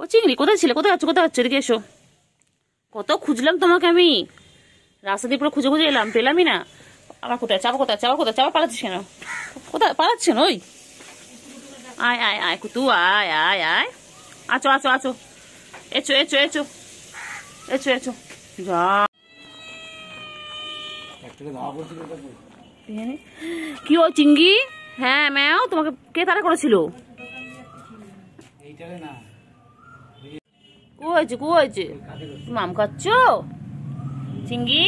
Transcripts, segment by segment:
ও চিংড়ি, কোথায় ছিলে? কোথায় আছো? কোথায় আছো? এদিকে এসো। কত খুঁজলাম তোমাকে আমি, রাস্তা দিয়ে পুরো খুঁজে খুঁজে এলাম, পেলামই না। আমার কোথায় চাপা? কোথায় চাপা? কোথায় চাপা? পালাচ্ছিস কেন? কোথায় পালাচ্ছেন? ওই আয় আয় আয় কুতু, আয় আয় আয়, আছো আছো আছো, echo echo echo echo echo. যা কি ও চিংড়ি? হ্যাঁ ম্যাও, তোমাকে কে তাড়া করেছিল? তুমি আম খাচ্ছ? চিংড়ি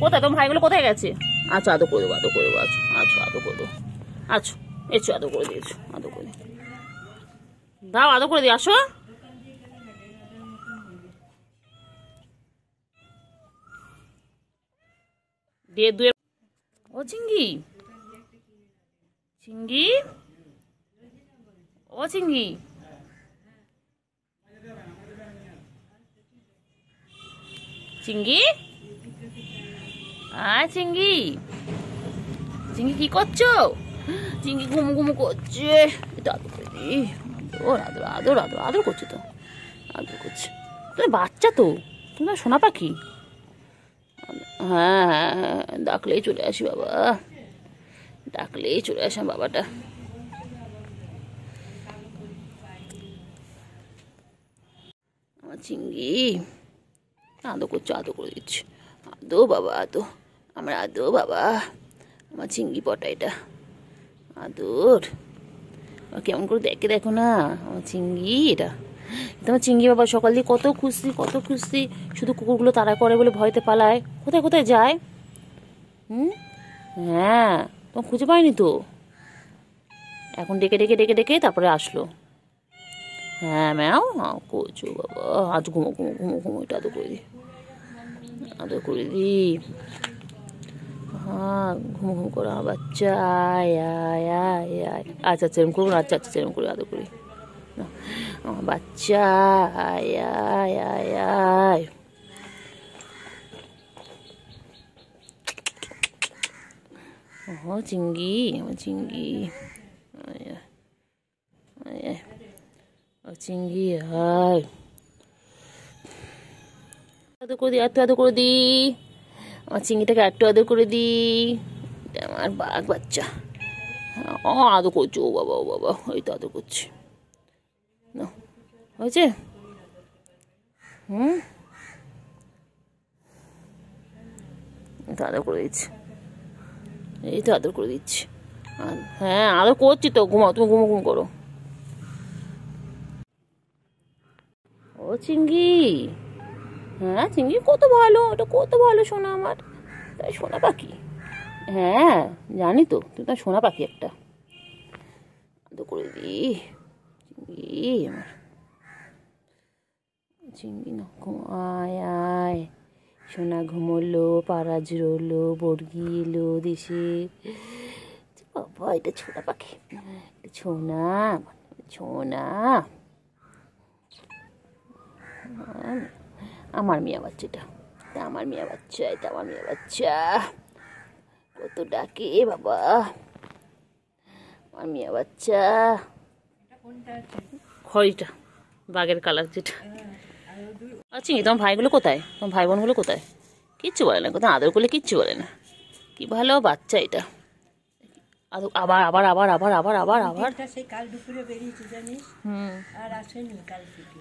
কোথায়? তোমার ভাইগুলো কোথায় গেছে? আচ্ছা, আদো করে দেবো, আদো করে দেবো, আছো আছো, আদো করে দেবো, আছো এসো, আদো করে দিয়েছো, আদো করে দাও, আদো করে দিয়ে আসো। দিয়ে দুয়ে। ও চিংড়ি, চিংড়ি, ও চিংড়ি, চিংড়ি, চিংড়ি, চিংড়ি কি করছো? চিংড়ি ঘুমু ঘুমু করছে। এটা আদর করে দি, আদর আদর আদর আদর আদর করছে তো, আদর করছে। তুমি বাচ্চা তো, তুমি সোনা পাখি। হ্যাঁ হ্যাঁ হ্যাঁ, ডাকলেই চলে আসি বাবা, ডাকলেই চলে আসা বাবাটা। আমার চিংড়ি আদো করছে, আদো করে দিচ্ছে, আদো বাবা আদো, আমার আদো বাবা, আমার চিংড়ি পটা এটা আদর। কেমন করে দেখে দেখো না আমার চিংড়ি, এটা তোমার চিংড়ি বাবা। সকাল দিয়ে কত খুশি, কত খুশি, শুধু কুকুরগুলো তাড়া করে বলে ভয়তে পালায়। কোথায় কোথায় যায়? হ্যাঁ, তোমার খুঁজে পাইনি তো, এখন ডেকে ডেকে ডেকে ডেকে তারপরে আসলো। হ্যাঁ ম্যাও করছো বাবা, আজ ঘুমো ঘুমো ঘুমো ঘুমো, এটা আদর করে দি, আদর করে দি। হ্যাঁ ঘুমো ঘুমো করো আমার বাচ্চা, আয় আয় আয় আয়। আচ্ছা আচ্ছা এরকম করবো, আচ্ছা আচ্ছা এরকম করে আদর করি। আমার বাচ্চা, আয় আয় আয় আয়। ও চিংড়ি, আমার চিংড়ি, আয় আয়, ও চিংড়ি আয়, আদর করে দি, একটু আদর করে দি, আমার চিংড়িটাকে একটু আদর করে দি। আমার বাঘ বাচ্চা, আদর করছে। ও বাবা, ও বাবা, ওই তো আদর করছে, হয়েছে। তো আদর করে দিচ্ছি, এই তো আদর করে দিচ্ছি। হ্যাঁ আদর করছি তো, ঘুমাও তুমি, ঘুমো ঘুম করো। ও চিংড়ি, হ্যাঁ চিংড়ি কত ভালো, ওটা কত ভালো সোনা আমার, তাই সোনা পাখি। হ্যাঁ জানি তো, তুমি তার সোনা পাখি একটা। আদর করে দি চিংড়ি, আমার চিংড়ি না, আয় আয় সোনা, ঘুমোলো, পাড়া জুড়োলো, বর্গি এলো দেশে। বাবা এটা ছোনা পাখি, ছোনা ছোনা, আমার মিয়া বাচ্চাটা, আমার মিয়া বাচ্চা, এটা আমার মিয়া বাচ্চা, কত ডাকে বাবা, আমার মিয়া বাচ্চা। খড়িটা বাঘের কালার যেটা। আচ্ছা তোমার ভাইগুলো কোথায়? তোমার ভাই বোনগুলো কোথায়? কিচ্ছু বলে না, কোথাও আদর করলে কিচ্ছু বলে না। কি ভালো বাচ্চা এটা। আবার আবার আবার আবার আবার আবার আবার সেই কাল দুপুরে বেরিয়েছে জানিস, আর আসেনি কাল থেকে।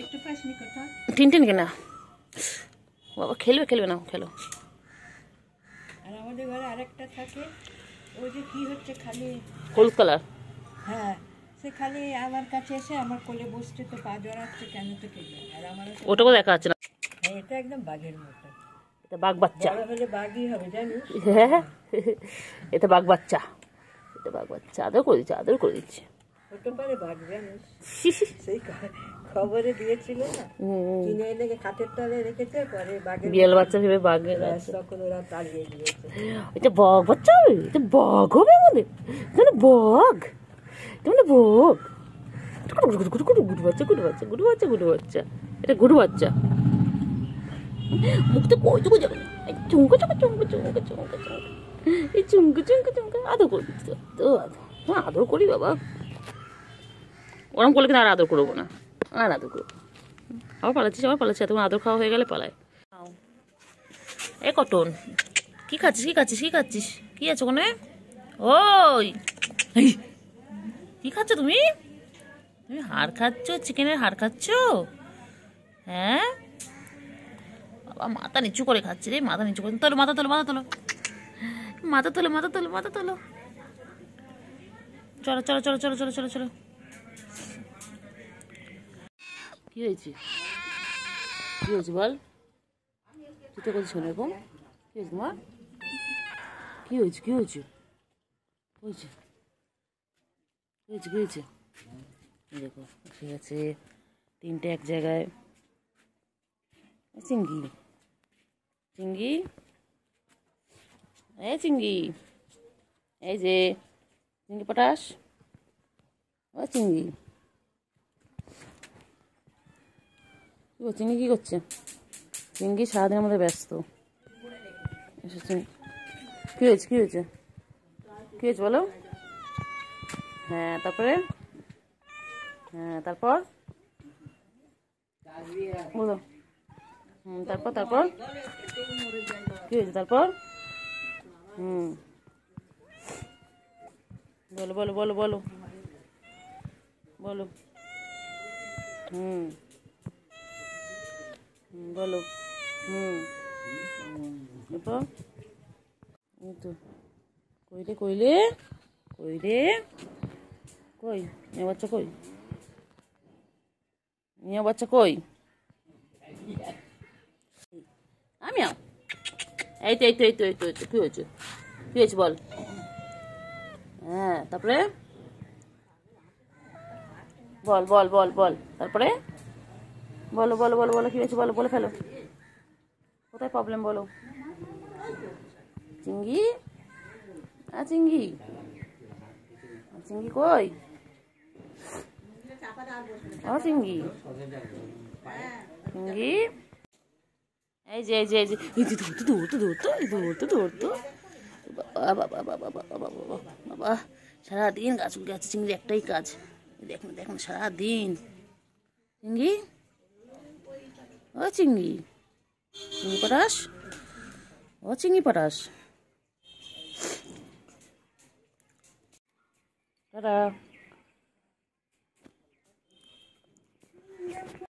একটু পাসনি কথা টিনটিন কেনা বাবা, খেলবে খেলবে না, খেলো। আর আমাদের ঘরে আরেকটা থাকে, ও যে কি হচ্ছে খালি হলুদ কালার। হ্যাঁ, সে খালি আমার কাছে এসে আমার কোলে বসতে, তো পা জড়াচ্ছে কেন তো কে জানে। আর আমার ওটাও দেখা যাচ্ছে না। হ্যাঁ, এটা একদম বাঘের মতো, এটা বাঘ বাচ্চা, বড় হলে বাঘই হবে জানিস। হ্যাঁ এটা বাঘ বাচ্চা, এটা বাঘ বাচ্চা। আদর করে দিচ্ছে, আদর করে দিচ্ছে। হতে পারে বাঘ জানিস, সেই খবরে দিয়েছিল না, কিনে এনে খাটের তলায় রেখেছে, পরে বাঘের বিড়াল বাচ্চা ভেবে বাঘের, তখন ওরা তাড়িয়ে দিয়েছে। এটা বাঘ বাচ্চা হবে, এটা বাঘ হবে আমাদের, এটা বাঘ, এটা মানে বাঘ। গুরু বাচ্চা, গুরু বাচ্চা, গুরু বাচ্চা, গুরু বাচ্চা, এটা গুরু বাচ্চা। মুখতে কই তো যাবে না, চুমকা চুমকা চুমকা চুমকা চুমকা চুমকা, এই চুমকা চুমকা চুমকা আদর করে দিচ্ছে তো, আদর করি বাবা। ওরম করলে কিন্তু আর আদর করবো না। আর আদর করো। আবার পালাচ্ছিস, আবার পালাচ্ছিস, তোমার আদর খাওয়া হয়ে গেলে পালায়। এ কটন, কি খাচ্ছিস, কি খাচ্ছিস, কি খাচ্ছিস, কি আছে ওখানে? ওই কি খাচ্ছ তুমি? তুমি হাড় খাচ্ছ, চিকেনের হাড় খাচ্ছ? হ্যাঁ বাবা, মাথা নিচু করে খাচ্ছে রে, মাথা নিচু করে। তোলো, মাথা তোলো, মাথা তোলো, মাথা তোলো, মাথা তোলো, মাথা তোলো। চলো চলো চলো চলো চলো চলো চলো। কি হয়েছে, কি হয়েছে বল? তুই তো করছিস এরকম, কি হয়েছে তোমার? কি হয়েছে, কি হয়েছে, হয়েছে, হয়েছে, কি হয়েছে? দেখো ঠিক আছে, তিনটে এক জায়গায়। চিঙ্গি, চিঙ্গি, এই চিঙ্গি, এই যে চিঙ্গি পটাশ, ও চিঙ্গি, চিঙ্গি কি করছে? চিঙ্গি সারাদিনের মধ্যে ব্যস্ত। কি হয়েছে, কি হয়েছে, কি হয়েছে বলো? হ্যাঁ তারপরে, হ্যাঁ তারপর বলো। তারপর, তারপর কি হয়েছে তারপর? বলো বলো বলো বলো বলো। বলো। তারপর এই তো, কইলে কইলে, কইলে কই মেয়ে বাচ্চা, কই মেয়ে বাচ্চা, কই? আমি এই তো, এই তো, এই তো, এই তো, এই তো, কি হয়েছে, কি হয়েছে বল? হ্যাঁ তারপরে বল বল বল বল, তারপরে বলো বলো বলো বলো, কি হয়েছে বলো, বলে ফেলো, কোথায় প্রবলেম বলো? চিঙ্গি, চিঙ্গি, চিঙ্গি কই? চিঙ্গি, চিঙ্গি, এই যে, এই যে, এই যে, ধরতো ধরতো ধরতো ধরতো ধরতো। বাবা বাবা বাবা বাবা বাবা বাবা, সারাদিন গাছ উঠে আছে চিংড়ি, একটাই কাজ। দেখুন দেখুন, সারাদিন চিংড়ি, ও চিংড়ি, চিংড়ি পটাশ, ও চিংড়ি পটাশ। টাটা।